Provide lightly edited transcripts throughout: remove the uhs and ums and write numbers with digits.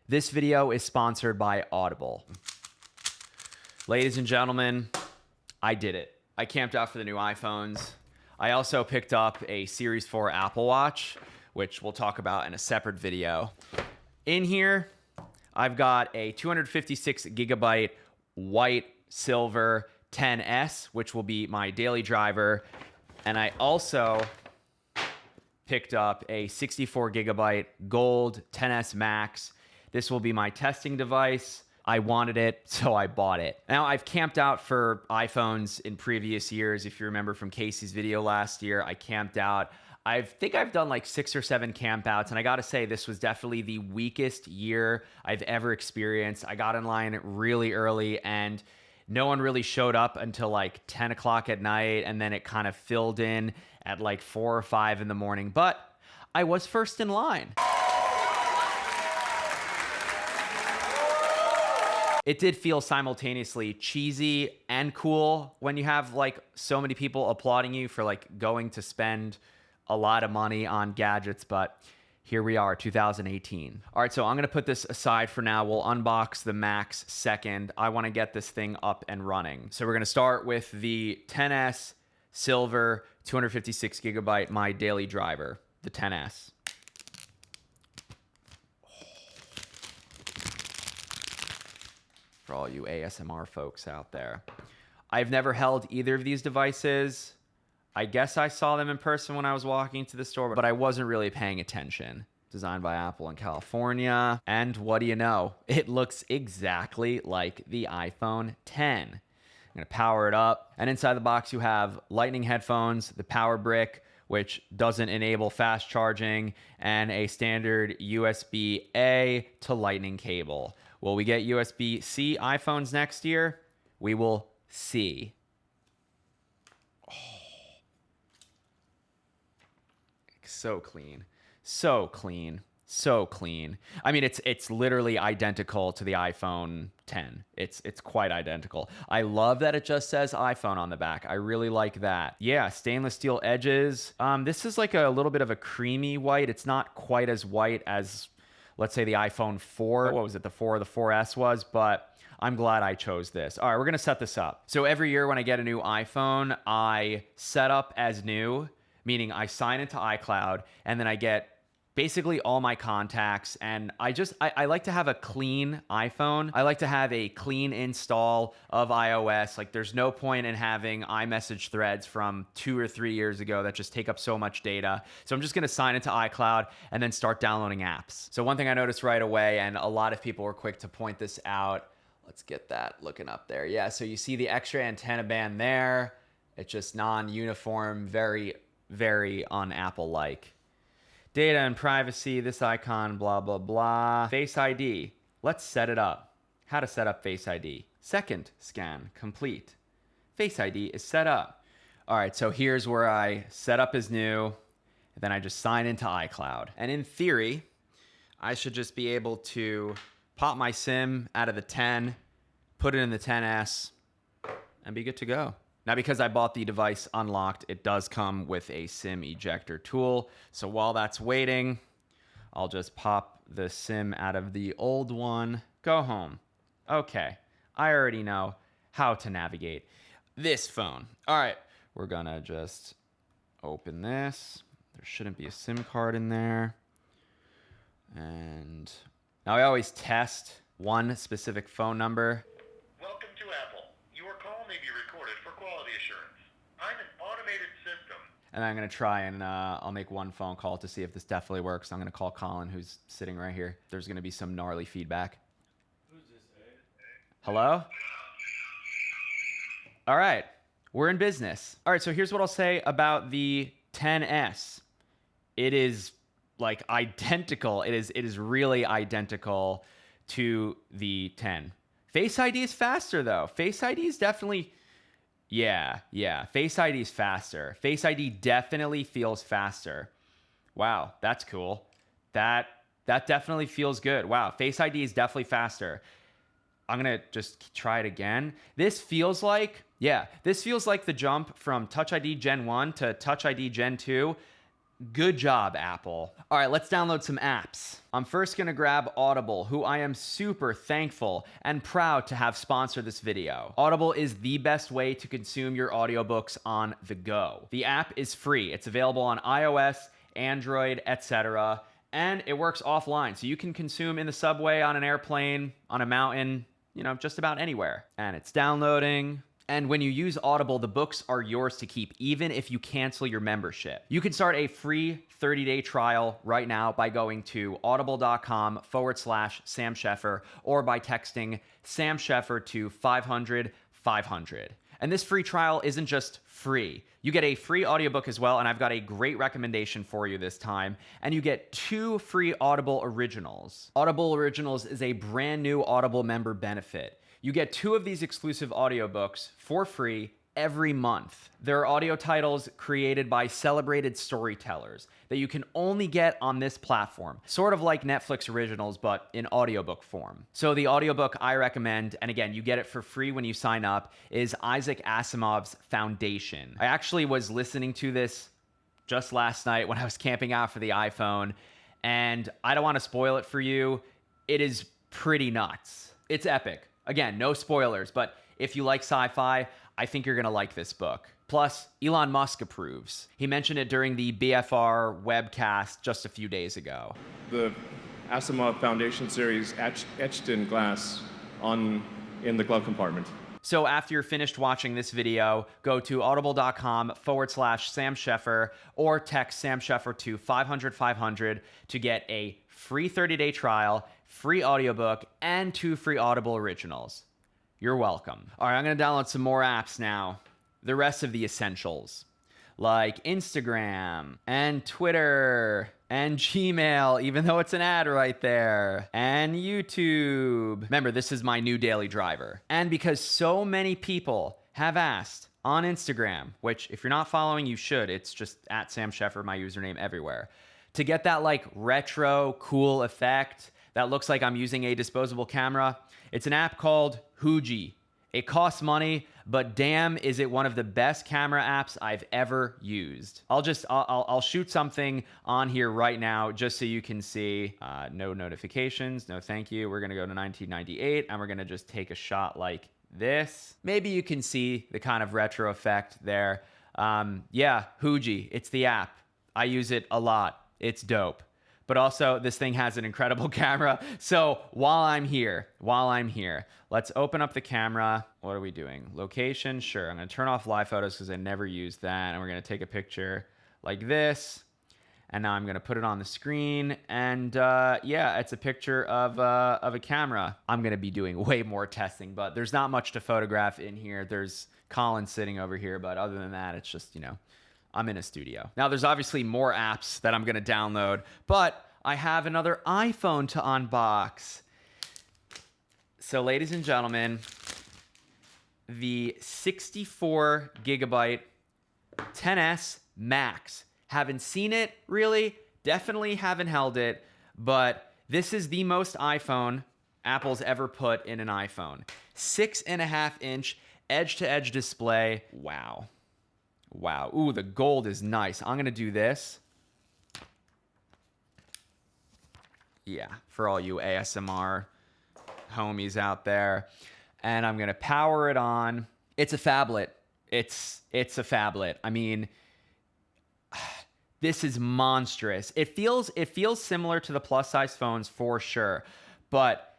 This video is sponsored by Audible. Ladies and gentlemen, I did it. I camped out for the new iPhones. I also picked up a Series 4 Apple Watch, which we'll talk about in a separate video. In here, I've got a 256 gigabyte white silver 10S, which will be my daily driver. And I also picked up a 64 gigabyte gold 10S Max. This will be my testing device. I wanted it, so I bought it. Now, I've camped out for iPhones in previous years. If you remember from Casey's video last year, I camped out. I think I've done like 6 or 7 campouts, and I gotta say, this was definitely the weakest year I've ever experienced. I got in line really early, and no one really showed up until like 10 o'clock at night, and then it kind of filled in at like 4 or 5 in the morning. But I was first in line. It did feel simultaneously cheesy and cool when you have like so many people applauding you for like going to spend a lot of money on gadgets, but here we are, 2018. All right, so I'm gonna put this aside for now. We'll unbox the Max second. I wanna get this thing up and running. So we're gonna start with the 10S Silver 256 gigabyte, my daily driver, the 10S. For all you ASMR folks out there. I've never held either of these devices. I guess I saw them in person when I was walking to the store, but I wasn't really paying attention. Designed by Apple in California. And what do you know? It looks exactly like the iPhone 10. I'm gonna power it up. And inside the box you have lightning headphones, the power brick, which doesn't enable fast charging, and a standard USB-A to lightning cable. Will we get USB-C iPhones next year? We will see. Oh. So clean. So clean. So clean. I mean, it's literally identical to the iPhone 10. It's quite identical. I love that it just says iPhone on the back. I really like that. Yeah, stainless steel edges. This is like a little bit of a creamy white. It's not quite as white as, let's say, the iPhone 4. What was it? The 4 or the 4S was, but I'm glad I chose this. All right, we're gonna set this up. So every year when I get a new iPhone, I set up as new, meaning I sign into iCloud, and then I get basically all my contacts, and I like to have a clean iPhone. I like to have a clean install of iOS. Like, there's no point in having iMessage threads from 2 or 3 years ago that just take up so much data. So I'm just gonna sign into iCloud and then start downloading apps. So one thing I noticed right away, and a lot of people were quick to point this out, let's get that looking up there. Yeah, so you see the extra antenna band there. It's just non-uniform, very, very un-Apple-like. Data and privacy, this icon, blah, blah, blah. Face ID, let's set it up. How to set up Face ID. Second scan, complete. Face ID is set up. All right, so here's where I set up as new, and then I just sign into iCloud. And in theory, I should just be able to pop my SIM out of the 10, put it in the 10S, and be good to go. Now, because I bought the device unlocked, it does come with a SIM ejector tool. So while that's waiting, I'll just pop the SIM out of the old one, go home. Okay, I already know how to navigate this phone. All right, we're gonna just open this. There shouldn't be a SIM card in there. And now I always test one specific phone number. Welcome to Apple. Your call may be recorded for quality assurance. I'm an automated system. And I'm going to try and I'll make one phone call to see if this definitely works. I'm going to call Colin, who's sitting right here. There's going to be some gnarly feedback. Who's this, Ed? Hello? All right, we're in business. All right, so here's what I'll say about the 10S. It is like identical. It is really identical to the 10. Face ID is faster though. Face ID is definitely, yeah. Face ID is faster. Face ID definitely feels faster. Wow, that's cool. That definitely feels good. Wow, Face ID is definitely faster. I'm gonna just try it again. This feels like the jump from Touch ID Gen 1 to Touch ID Gen 2. Good job, Apple. All right, let's download some apps. I'm first gonna grab Audible, who I am super thankful and proud to have sponsored this video. Audible is the best way to consume your audiobooks on the go. The app is free. It's available on iOS, Android, etc., and it works offline, so you can consume in the subway, on an airplane, on a mountain, just about anywhere. And it's downloading. And when you use Audible, the books are yours to keep, even if you cancel your membership. You can start a free 30-day trial right now by going to audible.com/Sam Sheffer or by texting Sam Sheffer to 500-500. And this free trial isn't just free. You get a free audiobook as well, and I've got a great recommendation for you this time. And you get 2 free Audible Originals. Audible Originals is a brand new Audible member benefit. You get 2 of these exclusive audiobooks for free every month. There are audio titles created by celebrated storytellers that you can only get on this platform, sort of like Netflix originals, but in audiobook form. So the audiobook I recommend, and again, you get it for free when you sign up, is Isaac Asimov's Foundation. I actually was listening to this just last night when I was camping out for the iPhone, and I don't want to spoil it for you. It is pretty nuts. It's epic. Again, no spoilers, but if you like sci-fi, I think you're going to like this book. Plus, Elon Musk approves. He mentioned it during the BFR webcast just a few days ago. The Asimov Foundation series etched in glass in the glove compartment. So after you're finished watching this video, go to audible.com/Sam Sheffer or text Sam Sheffer to 500-500 to get a free 30-day trial, free audiobook, and 2 free Audible Originals. You're welcome. All right, I'm going to download some more apps now. The rest of the essentials, like Instagram and Twitter and Gmail, even though it's an ad right there, and YouTube. Remember, this is my new daily driver. And because so many people have asked on Instagram, which if you're not following, you should. It's just at Sam Sheffer, my username everywhere. To get that like retro cool effect that looks like I'm using a disposable camera, it's an app called Huji. It costs money, but damn, is it one of the best camera apps I've ever used. I'll shoot something on here right now just so you can see. No notifications, no thank you. We're gonna go to 1998 and we're gonna just take a shot like this. Maybe you can see the kind of retro effect there. Yeah, Huji, it's the app. I use it a lot. It's dope. But also, this thing has an incredible camera. So while I'm here, let's open up the camera. What are we doing? Location? Sure. I'm going to turn off live photos because I never use that. And we're going to take a picture like this. And now I'm going to put it on the screen. And yeah, it's a picture of a camera. I'm going to be doing way more testing, but there's not much to photograph in here. There's Colin sitting over here. But other than that, it's just, I'm in a studio. Now, there's obviously more apps that I'm going to download, but I have another iPhone to unbox. So, ladies and gentlemen, the 64 gigabyte 10S Max. Haven't seen it, really. Definitely haven't held it, but this is the most iPhone Apple's ever put in an iPhone. 6.5-inch edge-to-edge display. Wow. Wow. Ooh, the gold is nice. I'm going to do this. Yeah, for all you ASMR homies out there. And I'm going to power it on. It's a phablet. It's a phablet. I mean, this is monstrous. It feels similar to the plus size phones for sure. But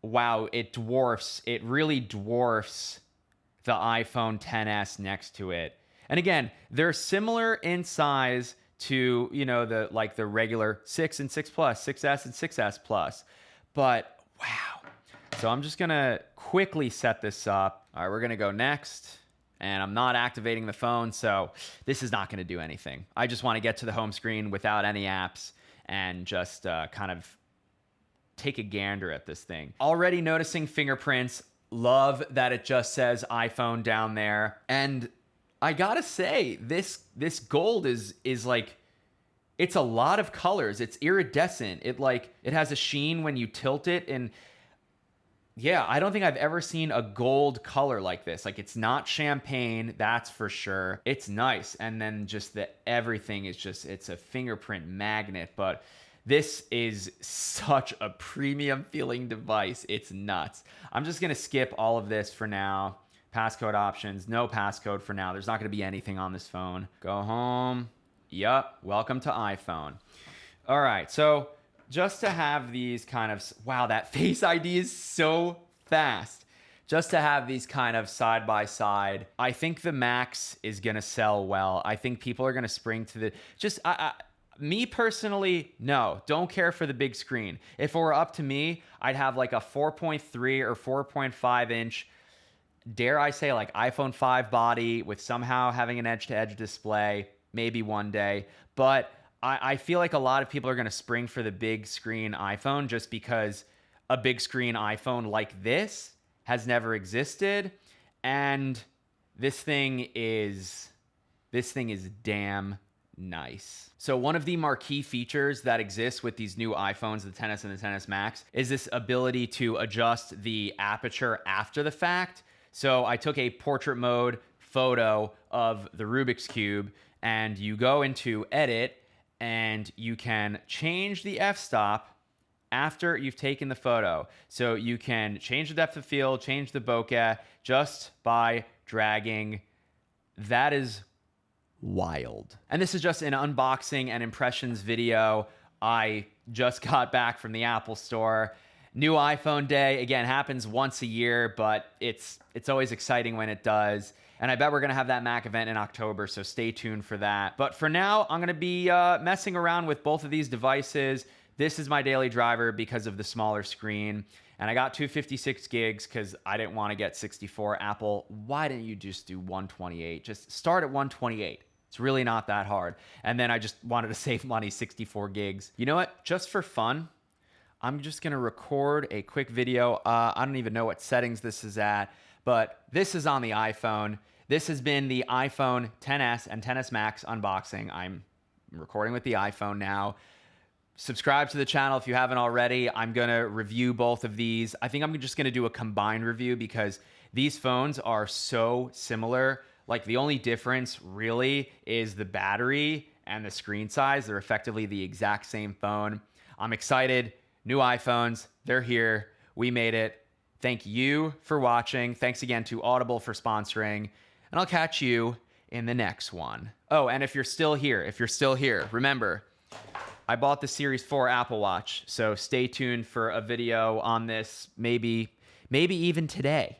wow, it really dwarfs the iPhone XS next to it. And again, they're similar in size to, the regular 6 and 6 Plus, 6S and 6S Plus. But wow. So I'm just going to quickly set this up. All right, we're going to go next. And I'm not activating the phone, so this is not going to do anything. I just want to get to the home screen without any apps and just kind of take a gander at this thing. Already noticing fingerprints. Love that it just says iPhone down there. And I gotta say, this gold is like, it's a lot of colors. It's iridescent. It has a sheen when you tilt it, and Yeah, I don't think I've ever seen a gold color like this. Like, it's not champagne, that's for sure. It's nice. And then just everything is just, it's a fingerprint magnet. But this is such a premium feeling device. It's nuts. I'm just going to skip all of this for now. Passcode options, no passcode for now. There's not going to be anything on this phone. Go home. Yup. Welcome to iPhone. All right. So just to have these kind of, wow, that Face ID is so fast. Just to have these kind of side by side, I think the Max is going to sell well. I think people are going to spring to the, me personally, no, don't care for the big screen. If it were up to me, I'd have like a 4.3 or 4.5 inch, dare I say, like iPhone 5 body with somehow having an edge-to-edge display, maybe one day. But I feel like a lot of people are going to spring for the big screen iPhone just because a big screen iPhone like this has never existed. And this thing is damn nice. So one of the marquee features that exists with these new iPhones, the XS and the XS Max, is this ability to adjust the aperture after the fact. So I took a portrait mode photo of the Rubik's Cube, and you go into edit and you can change the f-stop after you've taken the photo. So you can change the depth of field, change the bokeh just by dragging. That is wild. And this is just an unboxing and impressions video. I just got back from the Apple Store. New iPhone day, again, happens once a year, but it's always exciting when it does. And I bet we're going to have that Mac event in October, so stay tuned for that. But for now, I'm going to be messing around with both of these devices. This is my daily driver because of the smaller screen. And I got 256 gigs because I didn't want to get 64. Apple, why didn't you just do 128? Just start at 128. It's really not that hard. And then I just wanted to save money, 64 gigs. You know what? Just for fun, I'm just going to record a quick video. I don't even know what settings this is at, but this is on the iPhone. This has been the iPhone XS and XS Max unboxing. I'm recording with the iPhone now. Subscribe to the channel if you haven't already. I'm going to review both of these. I think I'm just going to do a combined review because these phones are so similar. Like, the only difference really is the battery and the screen size. They're effectively the exact same phone. I'm excited. New iPhones, they're here. We made it. Thank you for watching. Thanks again to Audible for sponsoring. And I'll catch you in the next one. Oh, and if you're still here, remember, I bought the Series 4 Apple Watch. So stay tuned for a video on this, maybe even today.